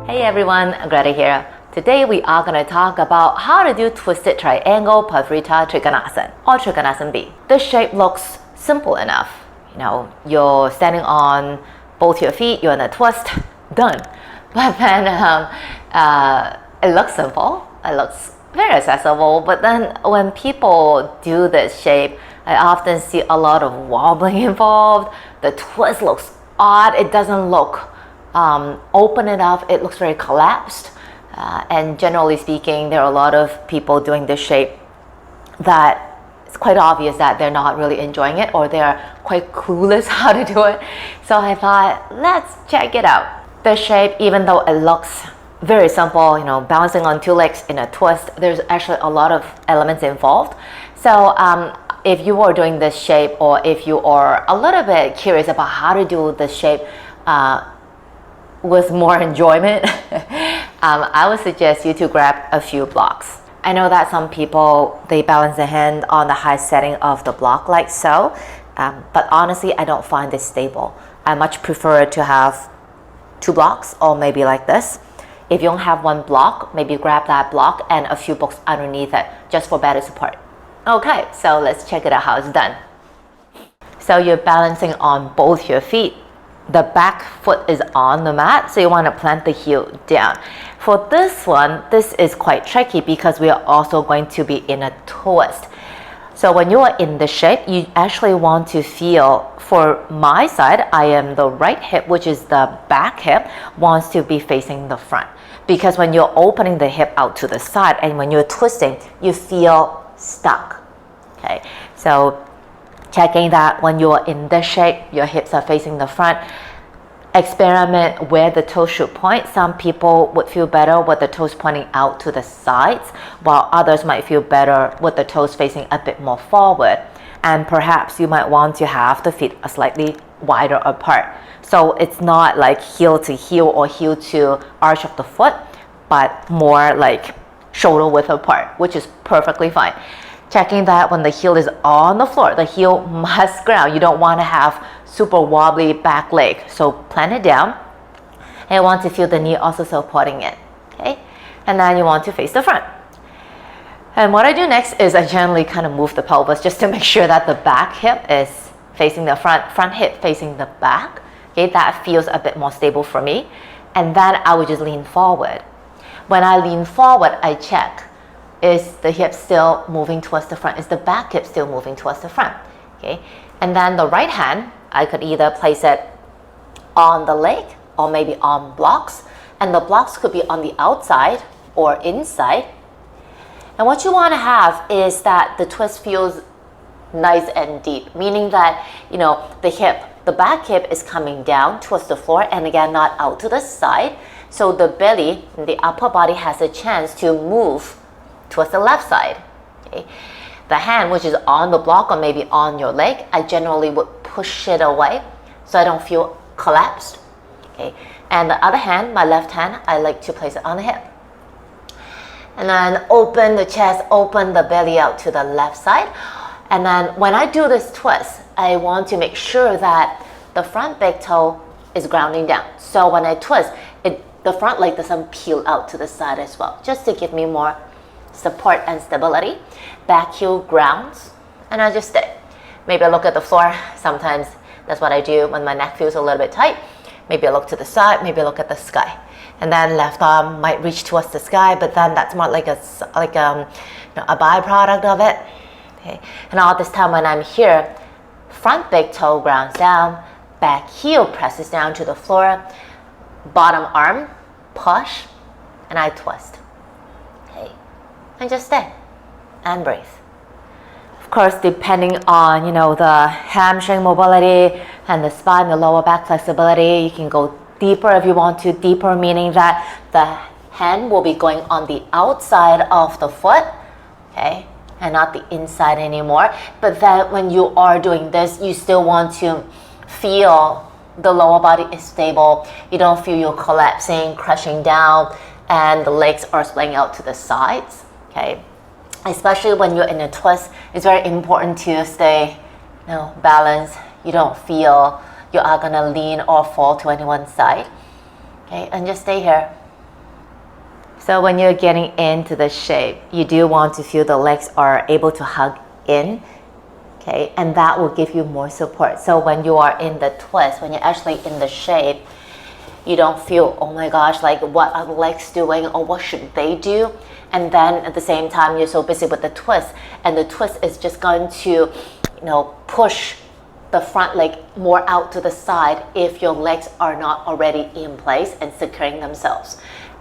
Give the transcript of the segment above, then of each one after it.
Hey everyone, Greta here. Today we are going to talk about how to do twisted triangle Pavrita Trikonasana or Trikonasana B. This shape looks simple enough. You're standing on both your feet, you're in a twist, done. But then it looks simple, it looks very accessible, but then when people do this shape, I often see a lot of wobbling involved. The twist looks odd, it doesn't look open enough, it looks very collapsed. And generally speaking, there are a lot of people doing this shape that it's quite obvious that they're not really enjoying it or they're quite clueless how to do it. So I thought, let's check it out. This shape, even though it looks very simple, balancing on two legs in a twist, there's actually a lot of elements involved. So if you are doing this shape, or if you are a little bit curious about how to do this shape with more enjoyment, I would suggest you to grab a few blocks. I know that some people, they balance the hand on the high setting of the block like so, but honestly, I don't find this stable. I much prefer to have two blocks, or maybe like this. If you don't have one block, maybe grab that block and a few blocks underneath it, just for better support. Okay, so let's check it out how it's done. So you're balancing on both your feet. The back foot is on the mat, so you want to plant the heel down. For this one, this is quite tricky because we are also going to be in a twist. So when you are in the shape, you actually want to feel, for my side, I am the right hip, which is the back hip, wants to be facing the front. Because when you're opening the hip out to the side and when you're twisting, you feel stuck. Okay, so checking that when you're in this shape, your hips are facing the front. Experiment where the toes should point. Some people would feel better with the toes pointing out to the sides, while others might feel better with the toes facing a bit more forward. And perhaps you might want to have the feet slightly wider apart. So it's not like heel to heel or heel to arch of the foot, but more like shoulder width apart, which is perfectly fine. Checking that when the heel is on the floor, the heel must ground. You don't want to have super wobbly back leg. So plant it down. And you want to feel the knee also supporting it. Okay? And then you want to face the front. And what I do next is I generally kind of move the pelvis just to make sure that the back hip is facing the front hip facing the back. Okay, that feels a bit more stable for me. And then I would just lean forward. When I lean forward, I check. Is the hip still moving towards the front? Is the back hip still moving towards the front? Okay, and then the right hand, I could either place it on the leg or maybe on blocks, and the blocks could be on the outside or inside. And what you want to have is that the twist feels nice and deep, meaning that the back hip is coming down towards the floor and again not out to the side, so the belly and the upper body has a chance to move towards the left side. Okay. The hand, which is on the block or maybe on your leg, I generally would push it away so I don't feel collapsed. Okay. And the other hand, my left hand, I like to place it on the hip. And then open the chest, open the belly out to the left side. And then when I do this twist, I want to make sure that the front big toe is grounding down. So when I twist, the front leg doesn't peel out to the side as well, just to give me more support and stability. Back heel grounds, and I just stay. Maybe I look at the floor. Sometimes that's what I do when my neck feels a little bit tight. Maybe I look to the side, maybe I look at the sky. And then left arm might reach towards the sky, but then that's more like a byproduct of it. Okay. And all this time when I'm here, front big toe grounds down, back heel presses down to the floor, bottom arm push, and I twist. Okay. And just stay and breathe. Of course, depending on the hamstring mobility and the spine, the lower back flexibility, you can go deeper if you want to. Deeper meaning that the hand will be going on the outside of the foot, okay, and not the inside anymore. But then when you are doing this, you still want to feel the lower body is stable. You don't feel you're collapsing, crushing down, and the legs are splaying out to the sides. Okay, especially when you're in a twist, it's very important to stay balanced. You don't feel you are gonna lean or fall to any one side. Okay, and just stay here So when you're getting into the shape, you do want to feel the legs are able to hug in, okay? And that will give you more support. So when you are in the twist, when you're actually in the shape, you don't feel, oh my gosh, like what are the legs doing or what should they do? And then at the same time, you're so busy with the twist, and the twist is just going to, push the front leg more out to the side if your legs are not already in place and securing themselves.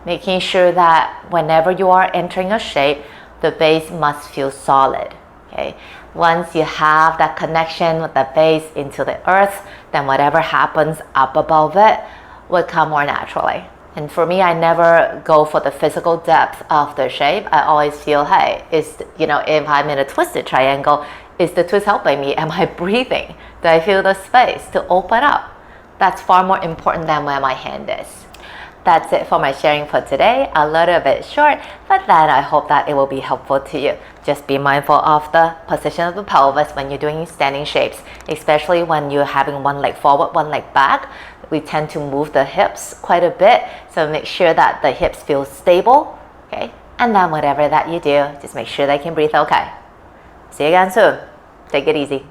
Making sure that whenever you are entering a shape, the base must feel solid, okay? Once you have that connection with the base into the earth, then whatever happens up above it will come more naturally. And for me, I never go for the physical depth of the shape. I always feel, hey, if I'm in a twisted triangle, is the twist helping me? Am I breathing? Do I feel the space to open up? That's far more important than where my hand is. That's it for my sharing for today. A little bit short, but then I hope that it will be helpful to you. Just be mindful of the position of the pelvis when you're doing standing shapes, especially when you're having one leg forward, one leg back. We tend to move the hips quite a bit, so make sure that the hips feel stable, okay? And then whatever that you do, just make sure they can breathe okay. See you again soon. Take it easy.